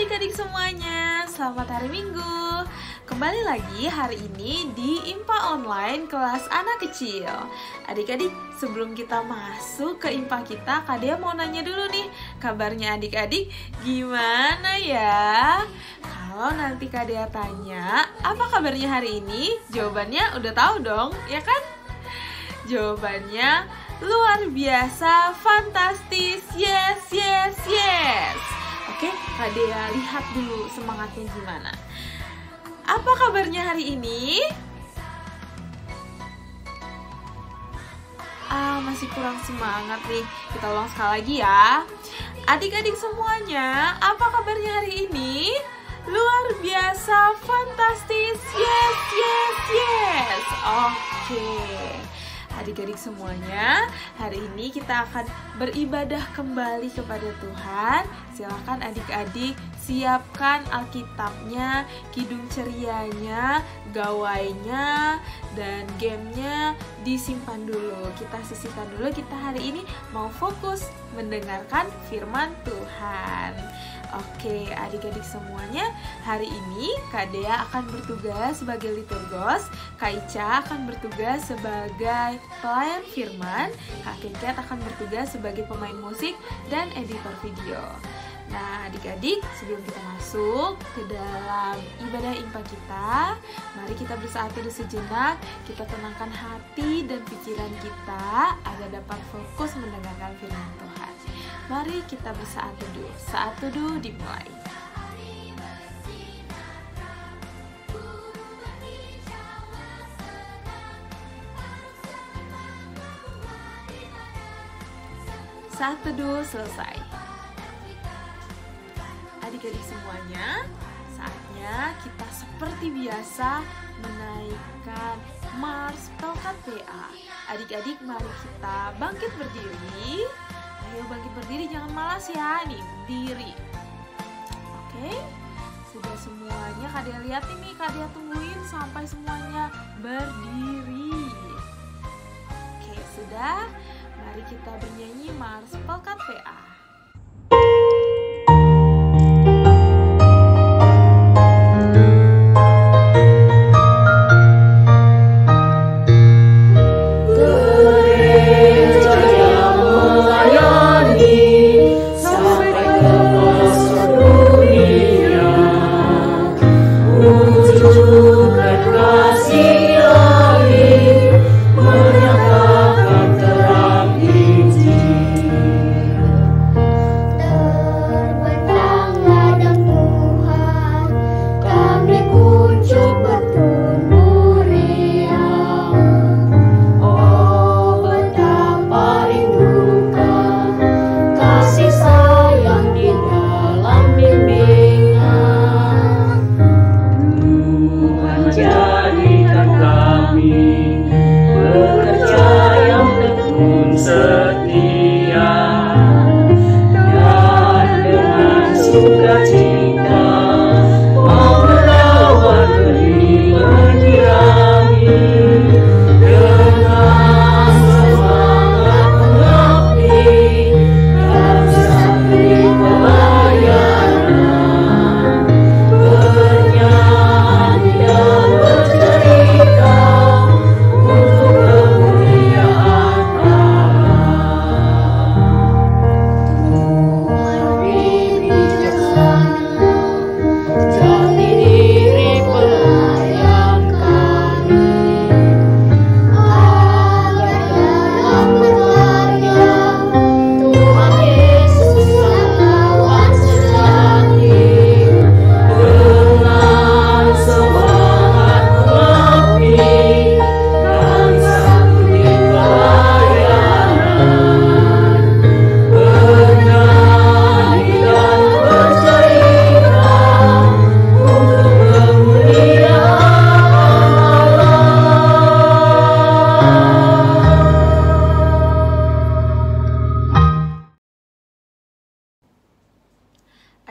adik-adik semuanya, selamat hari Minggu. Kembali lagi hari ini di IMPA Online kelas anak kecil. Adik-adik, sebelum kita masuk ke IMPA kita, Kak Dea mau nanya dulu nih, kabarnya adik-adik gimana ya? Kalau nanti Kak Dea tanya, apa kabarnya hari ini? Jawabannya udah tahu dong, ya kan? Jawabannya luar biasa, fantastis, yes, yes, yes. Oke, Kak Dea lihat dulu semangatnya gimana. Apa kabarnya hari ini? Masih kurang semangat nih. Kita ulang sekali lagi ya. Adik-adik semuanya, apa kabarnya hari ini? Luar biasa, fantastis, yes, yes, yes. Oke. Adik-adik semuanya, hari ini kita akan beribadah kembali kepada Tuhan. Silakan adik-adik siapkan Alkitabnya, kidung cerianya, gawainya, dan gamenya disimpan dulu. Kita sisihkan dulu, kita hari ini mau fokus mendengarkan firman Tuhan. Oke, adik-adik semuanya, hari ini Kak Dea akan bertugas sebagai liturgos, Kak Ica akan bertugas sebagai pelayan firman, Kak Keket akan bertugas sebagai pemain musik dan editor video. Nah, adik-adik, sebelum kita masuk ke dalam ibadah IMPA kita, mari kita bersatu sejenak, kita tenangkan hati dan pikiran kita agar dapat fokus mendengarkan firman Tuhan. Mari kita bersaat teduh. Saat teduh dimulai. Saat teduh selesai. Adik-adik semuanya, saatnya kita seperti biasa menaikkan Mars Pelkat PA. Adik-adik, mari kita bangkit berdiri. Ayo bangkit berdiri, jangan malas ya. Nih, berdiri. Oke, sudah semuanya Kak Dea lihat ini, Kak Dea tungguin sampai semuanya berdiri. Oke, sudah. Mari kita bernyanyi Mars Pelkat PA.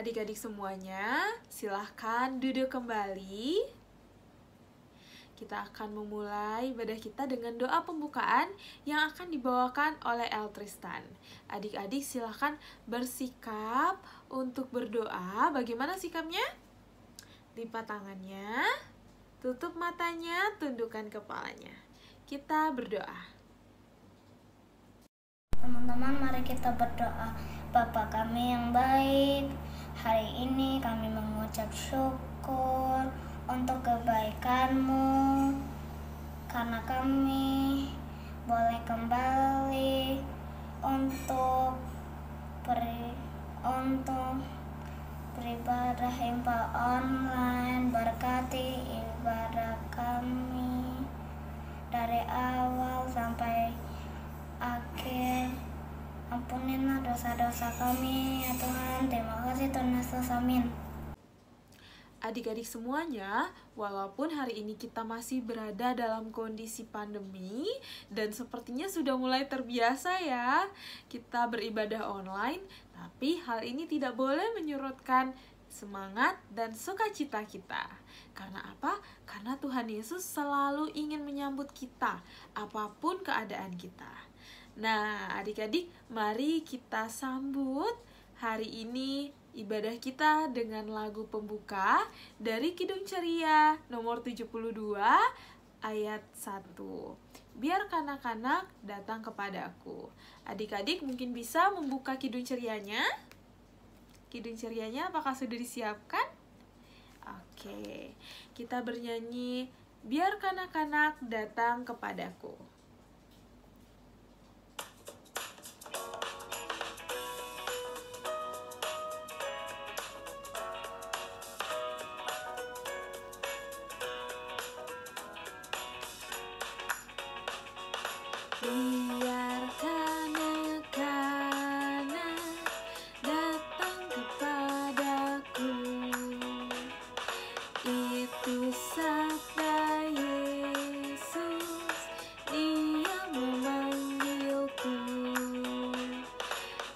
Adik-adik semuanya, silahkan duduk kembali. kita akan memulai ibadah kita dengan doa pembukaan yang akan dibawakan oleh El Tristan. Adik-adik silahkan bersikap untuk berdoa. Bagaimana sikapnya? Lipat tangannya, tutup matanya, tundukkan kepalanya. Kita berdoa. Teman-teman, mari kita berdoa. Bapa kami yang baik, hari ini kami mengucap syukur untuk kebaikan-Mu, karena kami boleh kembali untuk beribadah infal online. Berkati ibadah kami dari awal sampai akhir. Ampunilah dosa-dosa kami ya Tuhan. Terima kasih Tuhan Yesus, amin. Adik-adik semuanya, walaupun hari ini kita masih berada dalam kondisi pandemi dan sepertinya sudah mulai terbiasa ya kita beribadah online, tapi hal ini tidak boleh menyurutkan semangat dan sukacita kita. Karena apa? Karena Tuhan Yesus selalu ingin menyambut kita, apapun keadaan kita. Nah, adik-adik, mari kita sambut hari ini ibadah kita dengan lagu pembuka dari Kidung Ceria nomor 72 ayat 1. Biar kanak-kanak datang kepadaku. Adik-adik mungkin bisa membuka Kidung Cerianya. Kidung Cerianya apakah sudah disiapkan? Oke, kita bernyanyi Biar kanak-kanak datang kepadaku. Biar kanak-kanak datang kepadaku, itu sabda Yesus, Dia memanggilku.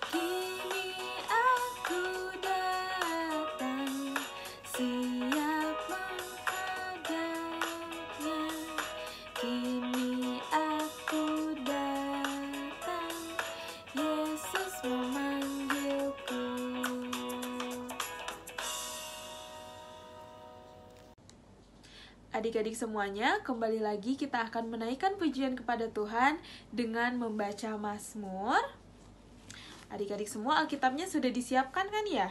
Kini aku datang, siap menghadapnya. Kini aku datang, Yesus memanggilku. Adik-adik semuanya, kembali lagi kita akan menaikkan pujian kepada Tuhan dengan membaca Mazmur. Adik-adik semua, Alkitabnya sudah disiapkan kan ya?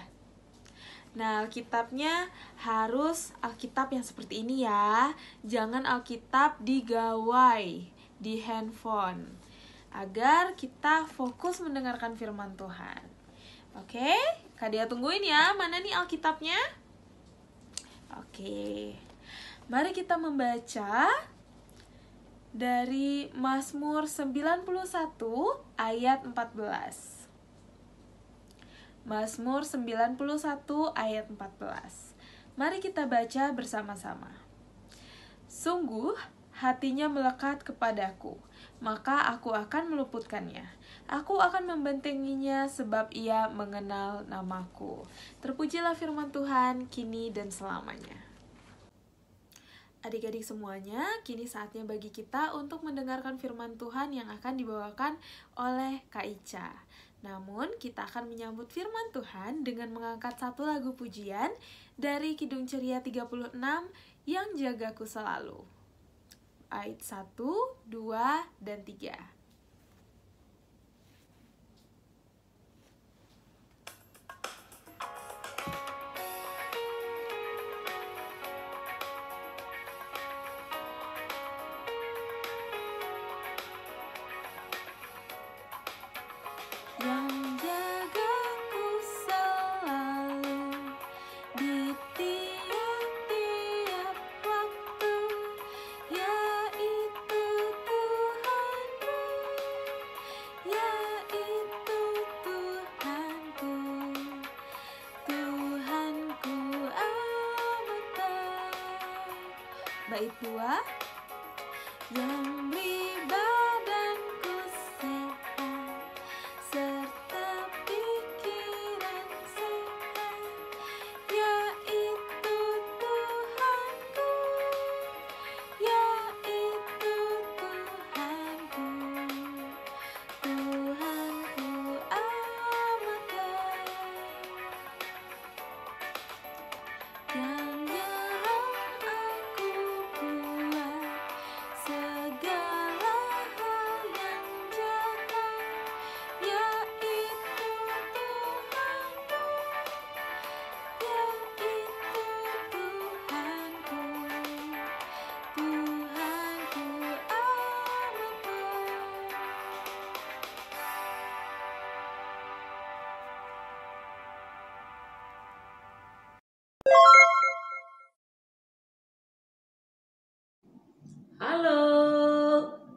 Nah, Alkitabnya harus Alkitab yang seperti ini ya. Jangan Alkitab di gawai, di handphone. Agar kita fokus mendengarkan firman Tuhan. Oke, Kak Dia tungguin ya. Mana nih Alkitabnya? Oke. Mari kita membaca dari Mazmur 91 ayat 14. Mazmur 91 ayat 14. Mari kita baca bersama-sama. Sungguh hatinya melekat kepadaku, maka aku akan meluputkannya. Aku akan membentenginya sebab ia mengenal namaku. Terpujilah firman Tuhan kini dan selamanya. Adik-adik semuanya, kini saatnya bagi kita untuk mendengarkan firman Tuhan yang akan dibawakan oleh Kak Ica. Namun, kita akan menyambut firman Tuhan dengan mengangkat satu lagu pujian dari Kidung Ceria 36, Yang Jagaku Selalu. Ayat 1, 2, dan 3. Yang jagaku selalu di tiap-tiap waktu, yaitu Tuhanku, yaitu Tuhanku, Tuhanku amat baik. Bait 2, yang beri badanku sehat, serta pikiran sehat, yaitu Tuhanku, yaitu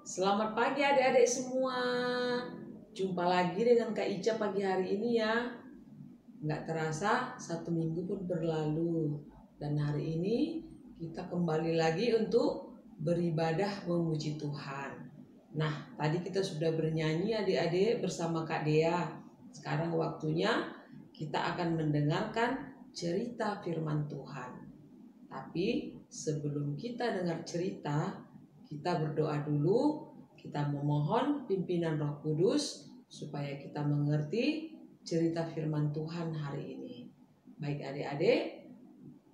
Selamat pagi adik-adik semua. Jumpa lagi dengan Kak Ica pagi hari ini ya. Nggak terasa 1 minggu pun berlalu. Dan hari ini kita kembali lagi untuk beribadah memuji Tuhan. Nah, tadi kita sudah bernyanyi adik-adik bersama Kak Dea. Sekarang waktunya kita akan mendengarkan cerita firman Tuhan. Tapi sebelum kita dengar cerita, kita berdoa dulu, kita memohon pimpinan Roh Kudus supaya kita mengerti cerita firman Tuhan hari ini. Baik adik-adik,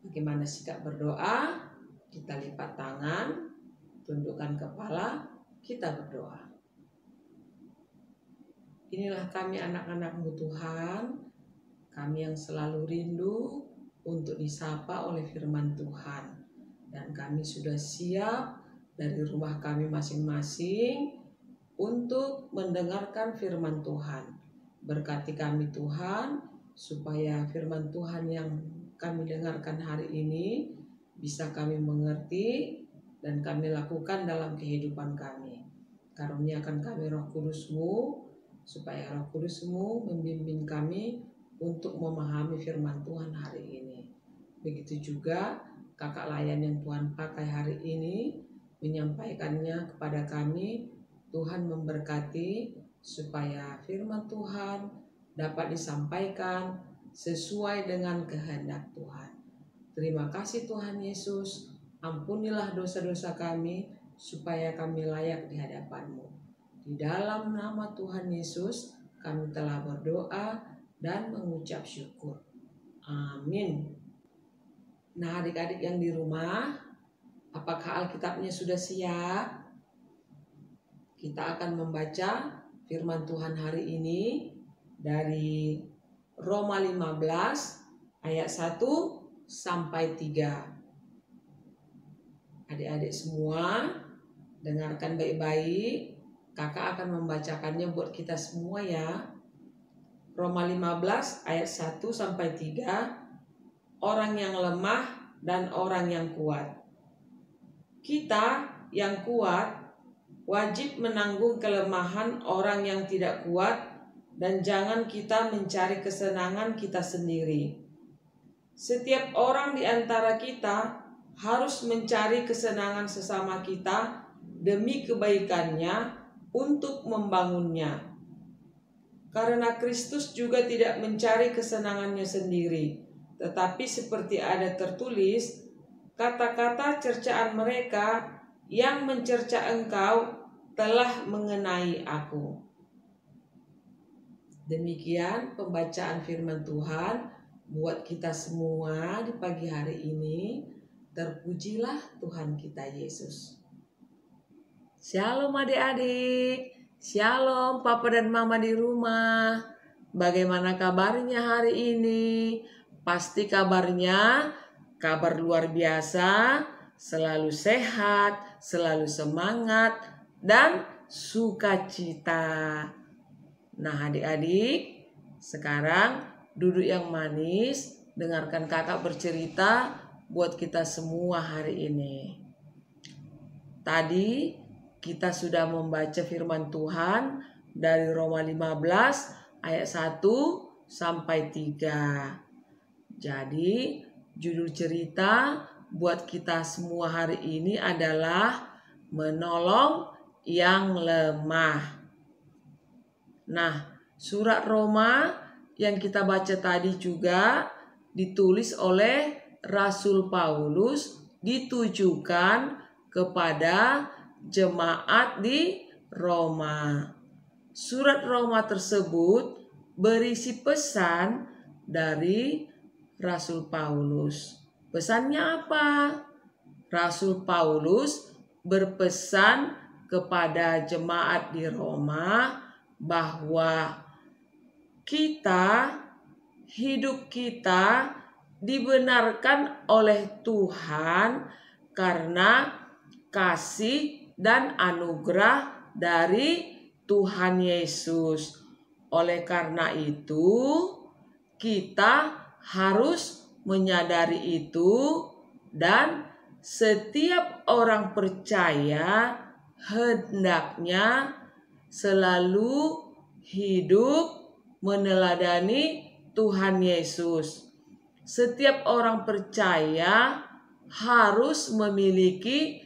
bagaimana sikap berdoa? Kita lipat tangan, tundukkan kepala, kita berdoa. Inilah kami anak-anak-Mu Tuhan, kami yang selalu rindu untuk disapa oleh firman Tuhan. Dan kami sudah siap dari rumah kami masing-masing untuk mendengarkan firman Tuhan. Berkati kami Tuhan, supaya firman Tuhan yang kami dengarkan hari ini bisa kami mengerti dan kami lakukan dalam kehidupan kami. Karuniakan kami Roh Kudus-Mu, supaya Roh Kudus-Mu membimbing kami untuk memahami firman Tuhan hari ini. Begitu juga kakak layan yang Tuhan pakai hari ini, menyampaikannya kepada kami. Tuhan memberkati supaya firman Tuhan dapat disampaikan sesuai dengan kehendak Tuhan. Terima kasih Tuhan Yesus, ampunilah dosa-dosa kami supaya kami layak di hadapan-Mu. Di dalam nama Tuhan Yesus kami telah berdoa dan mengucap syukur. Amin. Nah adik-adik yang di rumah, apakah Alkitabnya sudah siap? Kita akan membaca firman Tuhan hari ini dari Roma 15 ayat 1 sampai 3. Adik-adik semua, dengarkan baik-baik. Kakak akan membacakannya buat kita semua ya. Roma 15 ayat 1 sampai 3. Orang yang lemah dan orang yang kuat. Kita yang kuat wajib menanggung kelemahan orang yang tidak kuat, dan jangan kita mencari kesenangan kita sendiri. Setiap orang di antara kita harus mencari kesenangan sesama kita demi kebaikannya untuk membangunnya. Karena Kristus juga tidak mencari kesenangannya sendiri, tetapi seperti ada tertulis, kata-kata cercaan mereka yang mencerca engkau telah mengenai aku. Demikian pembacaan firman Tuhan buat kita semua di pagi hari ini. Terpujilah Tuhan kita Yesus. Shalom adik-adik, shalom papa dan mama di rumah. Bagaimana kabarnya hari ini? Pasti kabarnya kabar luar biasa, selalu sehat, selalu semangat, dan sukacita. Nah adik-adik, sekarang duduk yang manis, dengarkan kakak bercerita buat kita semua hari ini. Tadi kita sudah membaca firman Tuhan dari Roma 15 ayat 1 sampai 3. Jadi judul cerita buat kita semua hari ini adalah menolong yang lemah. Nah, surat Roma yang kita baca tadi juga ditulis oleh Rasul Paulus, ditujukan kepada jemaat di Roma. Surat Roma tersebut berisi pesan dari Rasul Paulus. Pesannya apa? Rasul Paulus berpesan kepada jemaat di Roma bahwa hidup kita dibenarkan oleh Tuhan karena kasih dan anugerah dari Tuhan Yesus. Oleh karena itu, kita harus menyadari itu, dan setiap orang percaya hendaknya selalu hidup meneladani Tuhan Yesus. Setiap orang percaya harus memiliki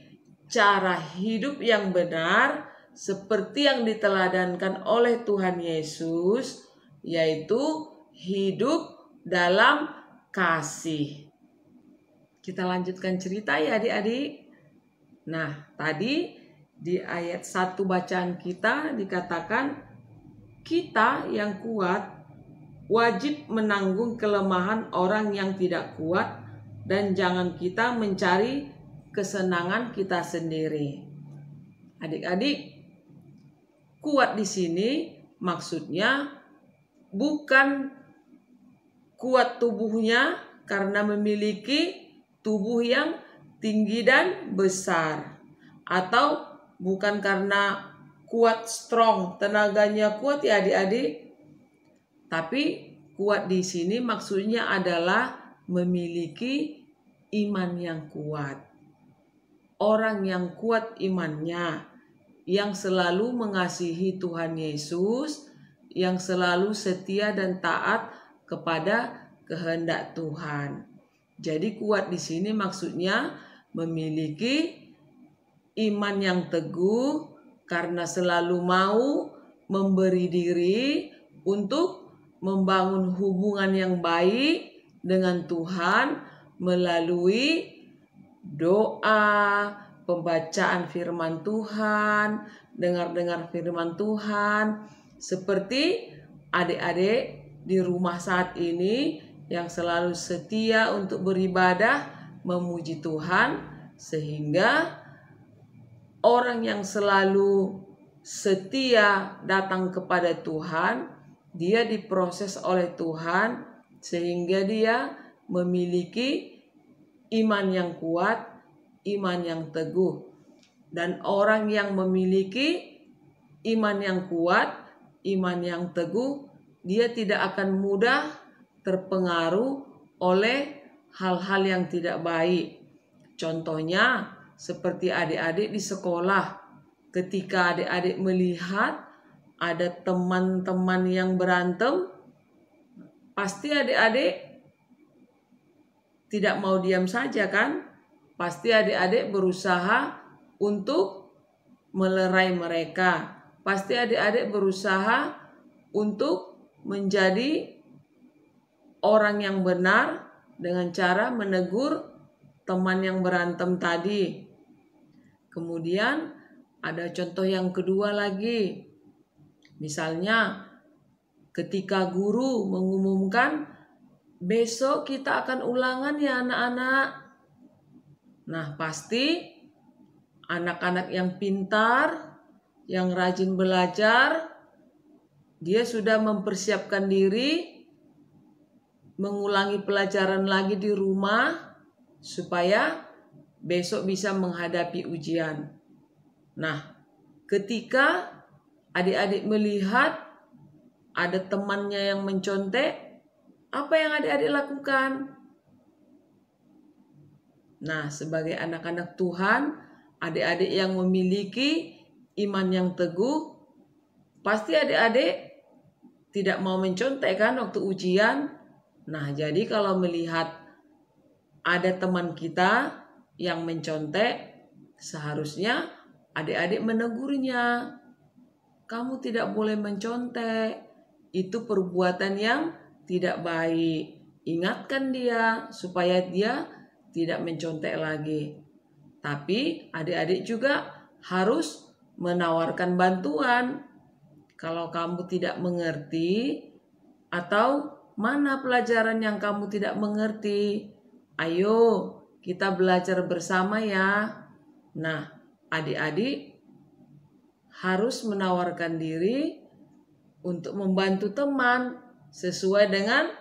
cara hidup yang benar seperti yang diteladankan oleh Tuhan Yesus, yaitu hidup dalam kasih. Kita lanjutkan cerita ya adik-adik. Nah, tadi di ayat 1 bacaan kita dikatakan kita yang kuat wajib menanggung kelemahan orang yang tidak kuat dan jangan kita mencari kesenangan kita sendiri. Adik-adik, kuat di sini maksudnya bukan kuat tubuhnya karena memiliki tubuh yang tinggi dan besar, atau bukan karena kuat strong, tenaganya kuat ya adik-adik. Tapi kuat di sini maksudnya adalah memiliki iman yang kuat. Orang yang kuat imannya, yang selalu mengasihi Tuhan Yesus, yang selalu setia dan taat kepada kehendak Tuhan. Jadi kuat di sini maksudnya memiliki iman yang teguh karena selalu mau memberi diri untuk membangun hubungan yang baik dengan Tuhan melalui doa, pembacaan firman Tuhan, dengar-dengar firman Tuhan, seperti adik-adik di rumah saat ini yang selalu setia untuk beribadah, memuji Tuhan, sehingga orang yang selalu setia datang kepada Tuhan, dia diproses oleh Tuhan sehingga dia memiliki iman yang kuat, iman yang teguh. Dan orang yang memiliki iman yang kuat, iman yang teguh, dia tidak akan mudah terpengaruh oleh hal-hal yang tidak baik. Contohnya seperti adik-adik di sekolah. Ketika adik-adik melihat ada teman-teman yang berantem, pasti adik-adik tidak mau diam saja kan? Pasti adik-adik berusaha untuk melerai mereka. Pasti adik-adik berusaha untuk menjadi orang yang benar dengan cara menegur teman yang berantem tadi. Kemudian ada contoh yang kedua lagi. Misalnya ketika guru mengumumkan besok kita akan ulangan ya anak-anak. Nah, pasti anak-anak yang pintar, yang rajin belajar, dia sudah mempersiapkan diri mengulangi pelajaran lagi di rumah supaya besok bisa menghadapi ujian. Nah, ketika adik-adik melihat ada temannya yang mencontek, apa yang adik-adik lakukan? Nah, sebagai anak-anak Tuhan, adik-adik yang memiliki iman yang teguh, pasti adik-adik tidak mau mencontek kan waktu ujian. Nah, jadi kalau melihat ada teman kita yang mencontek, seharusnya adik-adik menegurnya. Kamu tidak boleh mencontek. Itu perbuatan yang tidak baik. Ingatkan dia supaya dia tidak mencontek lagi. Tapi adik-adik juga harus menawarkan bantuan. Kalau kamu tidak mengerti atau mana pelajaran yang kamu tidak mengerti, ayo kita belajar bersama ya. Nah, adik-adik harus menawarkan diri untuk membantu teman sesuai dengan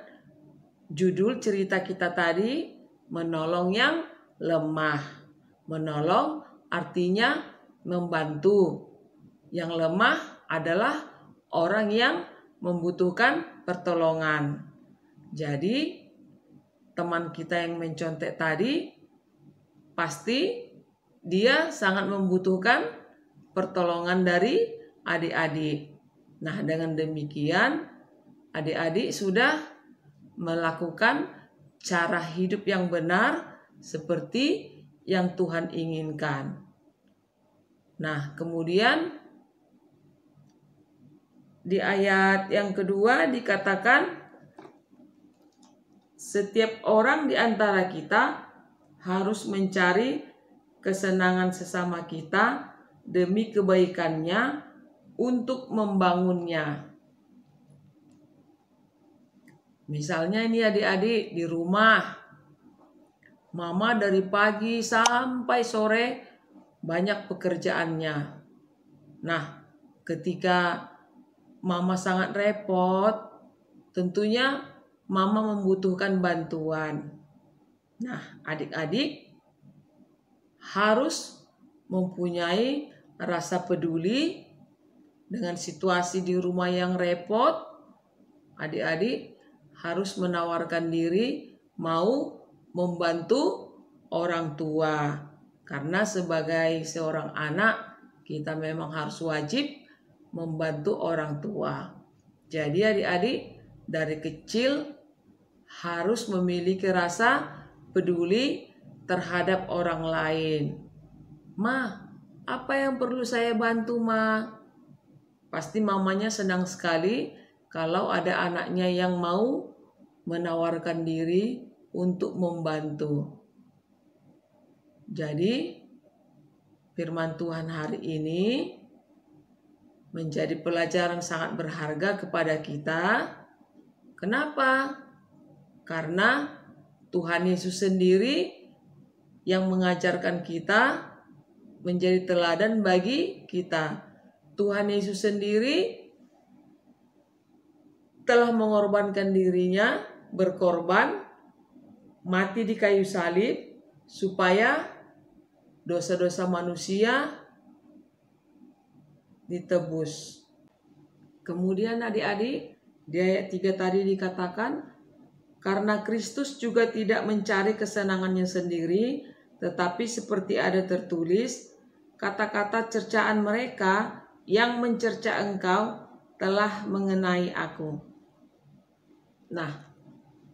judul cerita kita tadi, menolong yang lemah. Menolong artinya membantu. Yang lemah adalah orang yang membutuhkan pertolongan. Jadi teman kita yang mencontek tadi pasti dia sangat membutuhkan pertolongan dari adik-adik. Nah, dengan demikian adik-adik sudah melakukan cara hidup yang benar seperti yang Tuhan inginkan. Nah, kemudian di ayat yang kedua dikatakan, setiap orang di antara kita harus mencari kesenangan sesama kita demi kebaikannya untuk membangunnya. Misalnya ini adik-adik di rumah, mama dari pagi sampai sore banyak pekerjaannya. Nah, ketika mama sangat repot, tentunya mama membutuhkan bantuan. Nah, adik-adik harus mempunyai rasa peduli dengan situasi di rumah yang repot. Adik-adik harus menawarkan diri mau membantu orang tua. Karena sebagai seorang anak, kita memang harus wajib membantu orang tua. Jadi adik-adik dari kecil harus memiliki rasa peduli terhadap orang lain. Ma, apa yang perlu saya bantu, Ma? Pasti mamanya senang sekali kalau ada anaknya yang mau menawarkan diri untuk membantu. Jadi, firman Tuhan hari ini menjadi pelajaran sangat berharga kepada kita. Kenapa? Karena Tuhan Yesus sendiri yang mengajarkan kita menjadi teladan bagi kita. Tuhan Yesus sendiri telah mengorbankan dirinya, berkorban, mati di kayu salib, supaya dosa-dosa manusia ditebus. Kemudian adik-adik, di ayat 3 tadi dikatakan, karena Kristus juga tidak mencari kesenangannya sendiri, tetapi seperti ada tertulis, kata-kata cercaan mereka yang mencerca engkau telah mengenai aku. Nah,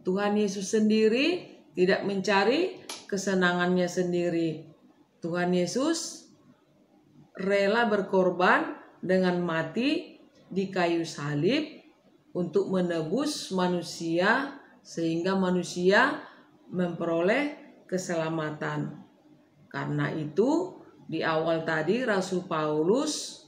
Tuhan Yesus sendiri tidak mencari kesenangannya sendiri. Tuhan Yesus rela berkorban dengan mati di kayu salib untuk menebus manusia sehingga manusia memperoleh keselamatan. Karena itu di awal tadi Rasul Paulus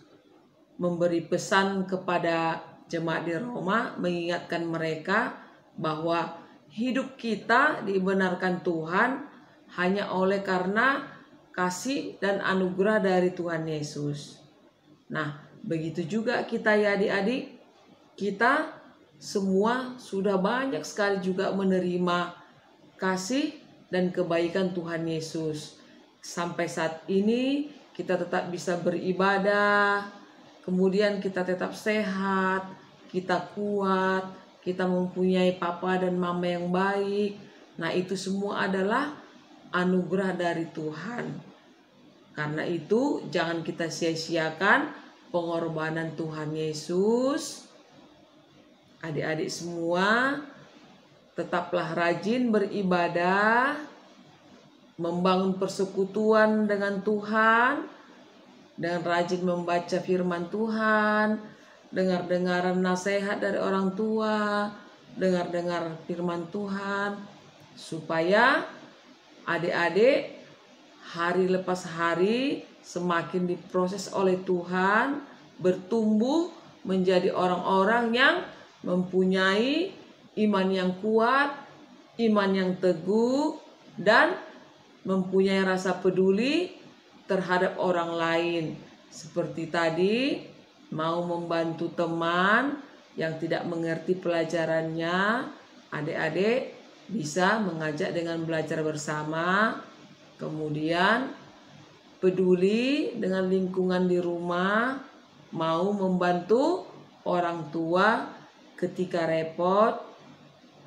memberi pesan kepada jemaat di Roma, mengingatkan mereka bahwa hidup kita dibenarkan Tuhan hanya oleh karena kasih dan anugerah dari Tuhan Yesus. Nah, begitu juga kita ya adik-adik, kita semua sudah banyak sekali juga menerima kasih dan kebaikan Tuhan Yesus. Sampai saat ini kita tetap bisa beribadah, kemudian kita tetap sehat, kita kuat, kita mempunyai papa dan mama yang baik. Nah, itu semua adalah anugerah dari Tuhan. Karena itu jangan kita sia-siakan pengorbanan Tuhan Yesus. Adik-adik semua tetaplah rajin beribadah, membangun persekutuan dengan Tuhan, dengan rajin membaca firman Tuhan, dengar-dengaran nasihat dari orang tua, dengar-dengar firman Tuhan, supaya adik-adik hari lepas hari semakin diproses oleh Tuhan, bertumbuh menjadi orang-orang yang mempunyai iman yang kuat, iman yang teguh, dan mempunyai rasa peduli terhadap orang lain. Seperti tadi, mau membantu teman yang tidak mengerti pelajarannya, adik-adik bisa mengajak dengan belajar bersama. Kemudian peduli dengan lingkungan di rumah, mau membantu orang tua ketika repot,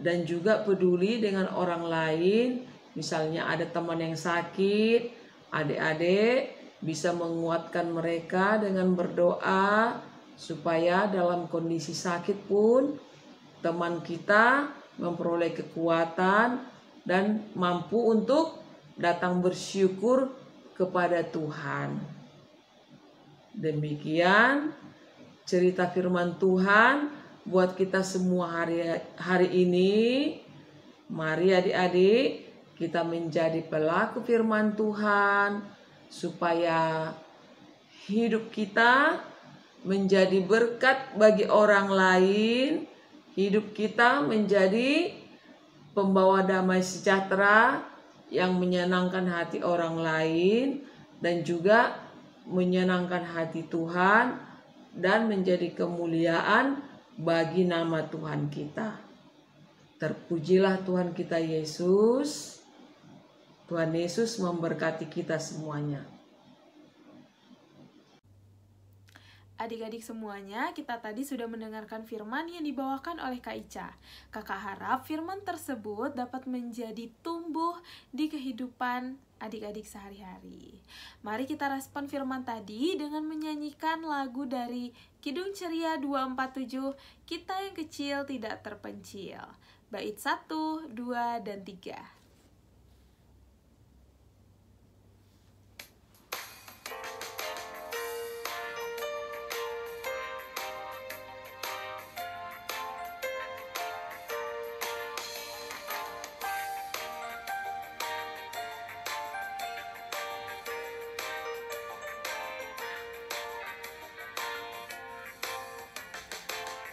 dan juga peduli dengan orang lain. Misalnya ada teman yang sakit, adik-adik bisa menguatkan mereka dengan berdoa, supaya dalam kondisi sakit pun teman kita memperoleh kekuatan dan mampu untuk datang bersyukur kepada Tuhan. Demikian cerita firman Tuhan buat kita semua hari ini. Mari adik-adik kita menjadi pelaku firman Tuhan, supaya hidup kita menjadi berkat bagi orang lain. Hidup kita menjadi pembawa damai sejahtera yang menyenangkan hati orang lain dan juga menyenangkan hati Tuhan dan menjadi kemuliaan bagi nama Tuhan kita. Terpujilah Tuhan kita Yesus. Tuhan Yesus memberkati kita semuanya. Adik-adik semuanya, kita tadi sudah mendengarkan firman yang dibawakan oleh Kak Ica. Kakak harap firman tersebut dapat menjadi tumbuh di kehidupan adik-adik sehari-hari. Mari kita respon firman tadi dengan menyanyikan lagu dari Kidung Ceria 247, Kita yang Kecil Tidak Terpencil. Bait 1, 2, dan 3.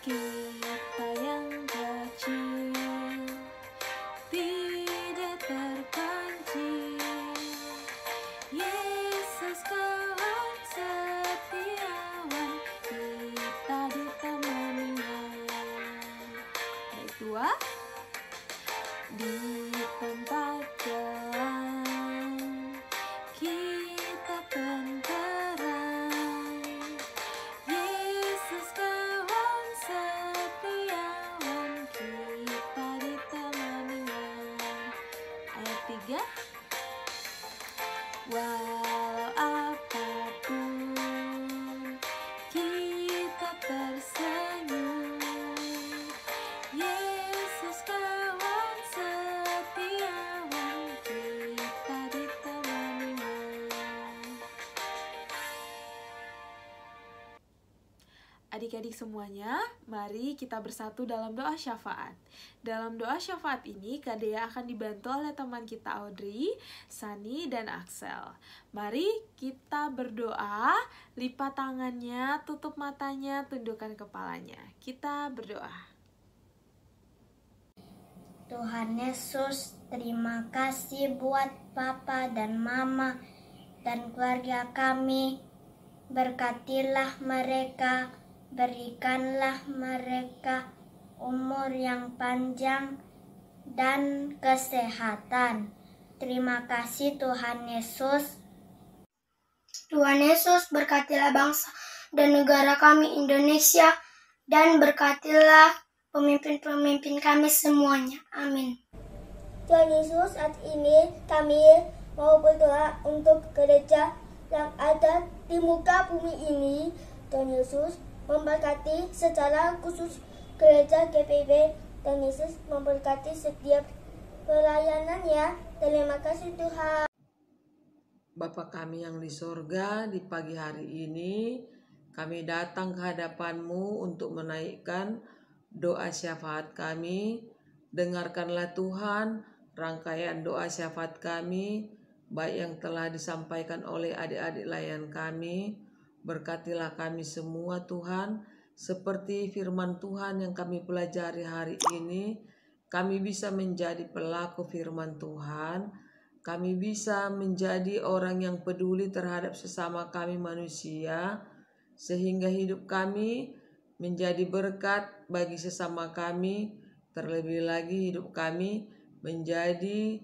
Kita yang kecil tidak terpencil, Yesus kawan setiawan, kita ditemaninya. Baik, 2. Di tempat gelap kita tenteram, Yesus kawan setiawan, kita ditemaninya. Ayat 3. Walau apapun kita tersenyum, Yesus kawan setiawan, kita ditemaninya. Adik-adik semuanya, mari kita bersatu dalam doa syafaat. Dalam doa syafaat ini, Kak Dea akan dibantu oleh teman kita Audrey, Sani, dan Axel. Mari kita berdoa, lipat tangannya, tutup matanya, tundukkan kepalanya. Kita berdoa. Tuhan Yesus, terima kasih buat Papa dan Mama dan keluarga kami. Berkatilah mereka, berikanlah mereka umur yang panjang dan kesehatan. Terima kasih Tuhan Yesus. Tuhan Yesus, berkatilah bangsa dan negara kami Indonesia, dan berkatilah pemimpin-pemimpin kami semuanya. Amin. Tuhan Yesus, saat ini kami mau berdoa untuk gereja yang ada di muka bumi ini. Tuhan Yesus memberkati secara khusus gereja GPIB. Tuhan Yesus memberkati setiap pelayanannya. Terima kasih Tuhan. Bapa kami yang di sorga, di pagi hari ini kami datang ke hadapan-Mu untuk menaikkan doa syafaat kami. Dengarkanlah Tuhan rangkaian doa syafaat kami, baik yang telah disampaikan oleh adik-adik layan kami. Berkatilah kami semua Tuhan, seperti firman Tuhan yang kami pelajari hari ini. Kami bisa menjadi pelaku firman Tuhan. Kami bisa menjadi orang yang peduli terhadap sesama kami manusia, sehingga hidup kami menjadi berkat bagi sesama kami. Terlebih lagi hidup kami menjadi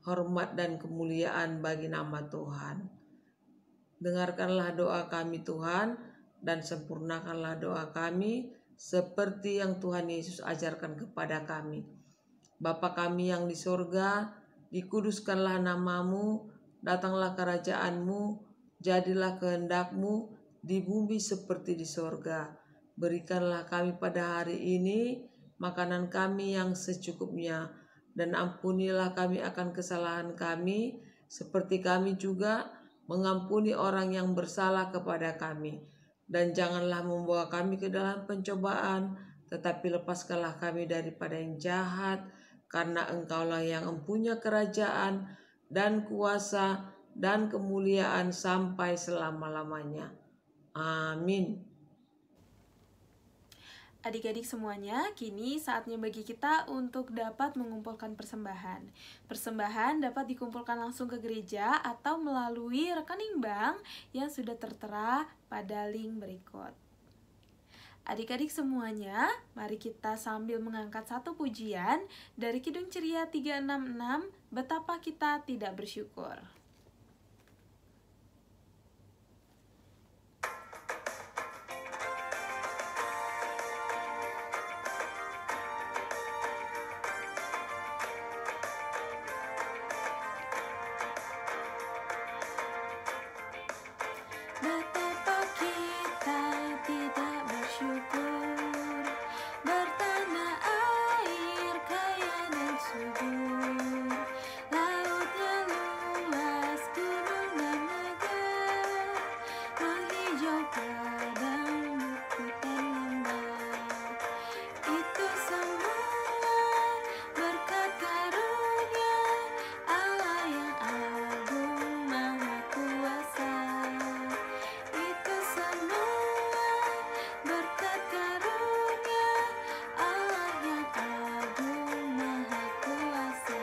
hormat dan kemuliaan bagi nama Tuhan. Dengarkanlah doa kami Tuhan, dan sempurnakanlah doa kami seperti yang Tuhan Yesus ajarkan kepada kami. Bapa kami yang di sorga, dikuduskanlah namamu, datanglah kerajaan-Mu, jadilah kehendak-Mu di bumi seperti di sorga. Berikanlah kami pada hari ini makanan kami yang secukupnya, dan ampunilah kami akan kesalahan kami, seperti kami juga mengampuni orang yang bersalah kepada kami. Dan janganlah membawa kami ke dalam pencobaan, tetapi lepaskanlah kami daripada yang jahat, karena Engkaulah yang mempunyai kerajaan dan kuasa dan kemuliaan sampai selama-lamanya. Amin. Adik-adik semuanya, kini saatnya bagi kita untuk dapat mengumpulkan persembahan. Persembahan dapat dikumpulkan langsung ke gereja atau melalui rekening bank yang sudah tertera pada link berikut. Adik-adik semuanya, mari kita sambil mengangkat satu pujian dari Kidung Ceria 366, Betapa Kita Tidak Bersyukur. Betapa kita tidak bersyukur, bertanah air kaya dan subur, lautnya luas, gunung dan negara, menghijau padang, bukit dan lembah. Itu semua berkat karunia Allah yang agung maha kuasa. Itu semua berkat karunia Allah yang agung maha kuasa.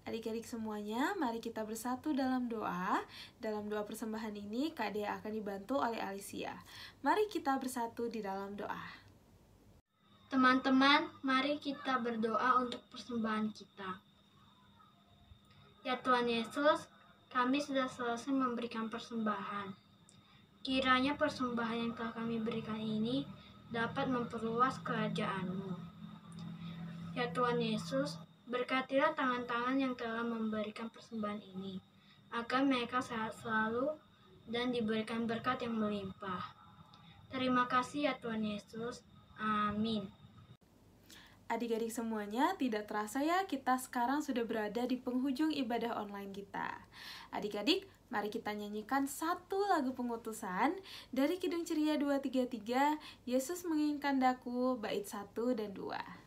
Adik-adik semuanya, mari kita bersatu dalam doa. Dalam doa persembahan ini, Kak Dea akan dibantu oleh Alicia. Mari kita bersatu di dalam doa. Teman-teman, mari kita berdoa untuk persembahan kita. Ya Tuhan Yesus, kami sudah selesai memberikan persembahan. Kiranya persembahan yang telah kami berikan ini dapat memperluas kerajaan-Mu. Ya Tuhan Yesus, berkatilah tangan-tangan yang telah memberikan persembahan ini, agar mereka sehat selalu dan diberikan berkat yang melimpah. Terima kasih ya Tuhan Yesus. Amin. Adik-adik semuanya, tidak terasa ya kita sekarang sudah berada di penghujung ibadah online kita. Adik-adik, mari kita nyanyikan satu lagu pengutusan dari Kidung Ceria 233, Yesus Menginginkan Daku, bait 1 dan 2.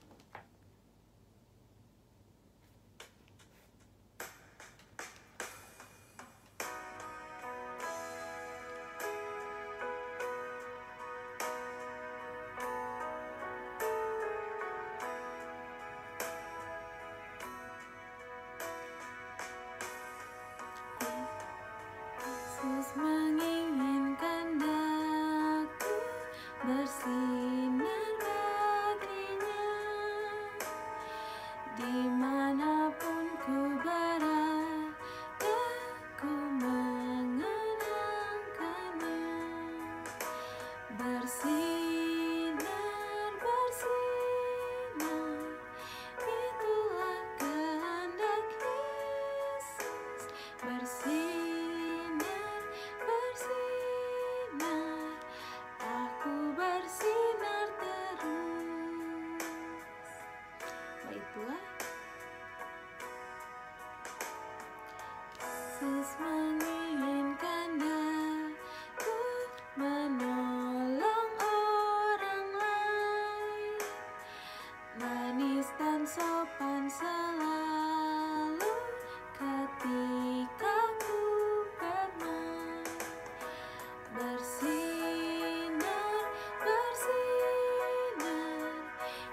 Yesus menginginkan daku bersinar baginya, dimanapun ku berada, ku mengenangkannya. Bersinar, bersinar, itulah kehendak Yesus. Bersinar, bersinar, aku bersinar terus. Baiklah, Yesus menginginkan daku menolong orang lain, manis dan sopan selalu ketika ku bermain. Bersinar, bersinar,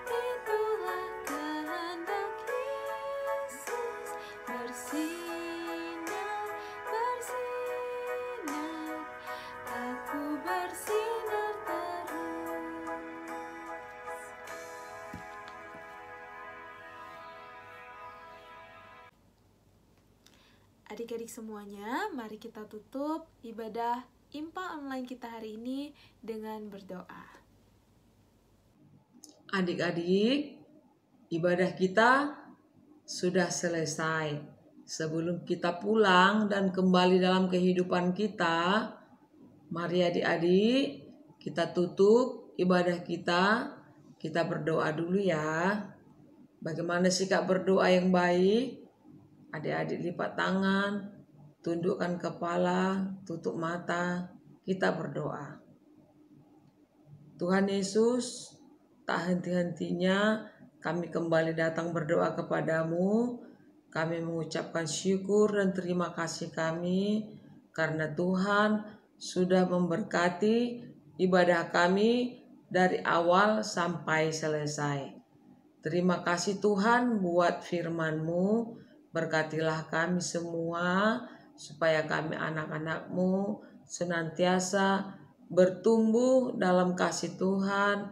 itulah kehendak Yesus. Bersinar, bersinar, aku bersinar terus. Adik-adik semuanya, mari kita tutup ibadah IMPA online kita hari ini dengan berdoa. Adik-adik, ibadah kita sudah selesai. Sebelum kita pulang dan kembali dalam kehidupan kita, mari adik-adik kita tutup ibadah kita berdoa dulu ya. Bagaimana sikap berdoa yang baik? Adik-adik lipat tangan, tundukkan kepala, tutup mata, kita berdoa. Tuhan Yesus, tak henti-hentinya kami kembali datang berdoa kepadamu. Kami mengucapkan syukur dan terima kasih kami karena Tuhan sudah memberkati ibadah kami dari awal sampai selesai. Terima kasih Tuhan buat firman-Mu. Berkatilah kami semua supaya kami anak-anak-Mu senantiasa bertumbuh dalam kasih Tuhan,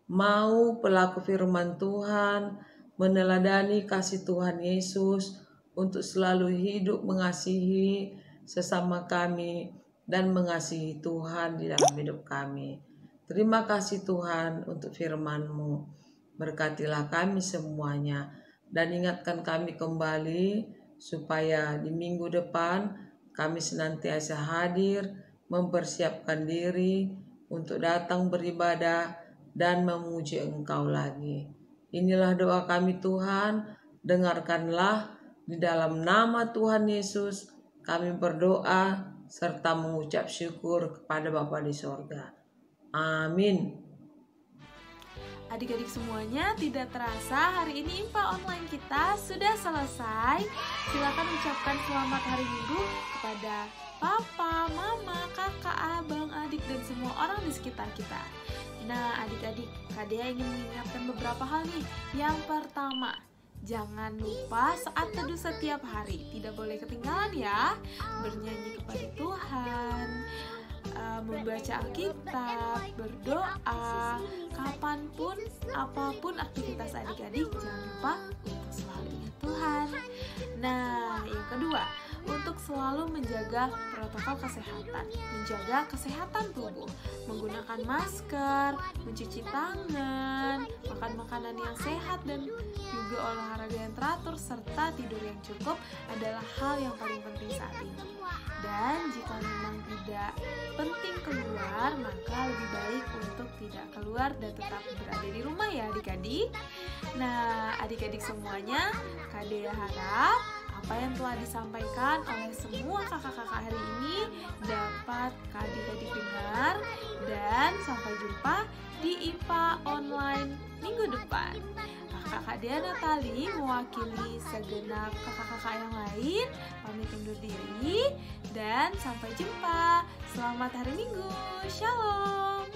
mau pelaku firman Tuhan, meneladani kasih Tuhan Yesus untuk selalu hidup mengasihi sesama kami dan mengasihi Tuhan di dalam hidup kami. Terima kasih Tuhan untuk firman-Mu. Berkatilah kami semuanya dan ingatkan kami kembali supaya di minggu depan kami senantiasa hadir, mempersiapkan diri untuk datang beribadah dan memuji Engkau lagi. Inilah doa kami Tuhan, dengarkanlah di dalam nama Tuhan Yesus kami berdoa serta mengucap syukur kepada Bapa di sorga. Amin. Adik-adik semuanya, tidak terasa hari ini IPA online kita sudah selesai. Silakan ucapkan selamat hari Minggu kepada papa, mama, kakak, abang, adik, dan semua orang di sekitar kita. Nah, adik-adik, Kak Dea ingin mengingatkan beberapa hal nih. Yang pertama, jangan lupa saat teduh setiap hari, tidak boleh ketinggalan ya. Bernyanyi kepada Tuhan, membaca Alkitab, berdoa, kapanpun, apapun aktivitas adik-adik, jangan lupa untuk selalu ingat Tuhan. Nah, yang kedua, untuk selalu menjaga protokol kesehatan, menjaga kesehatan tubuh, menggunakan masker, mencuci tangan, makan makanan yang sehat, dan juga olahraga yang teratur, serta tidur yang cukup adalah hal yang paling penting saat ini. Dan jika memang tidak penting keluar, maka lebih baik untuk tidak keluar dan tetap berada di rumah ya adik-adik. Nah, adik-adik semuanya, Kak Dea harap apa yang telah disampaikan oleh semua kakak-kakak hari ini dapat adik-adik dengar, dan sampai jumpa di IPA online minggu depan. Kakak Dea Natali mewakili segenap kakak-kakak yang lain pamit undur diri dan sampai jumpa. Selamat hari Minggu. Shalom.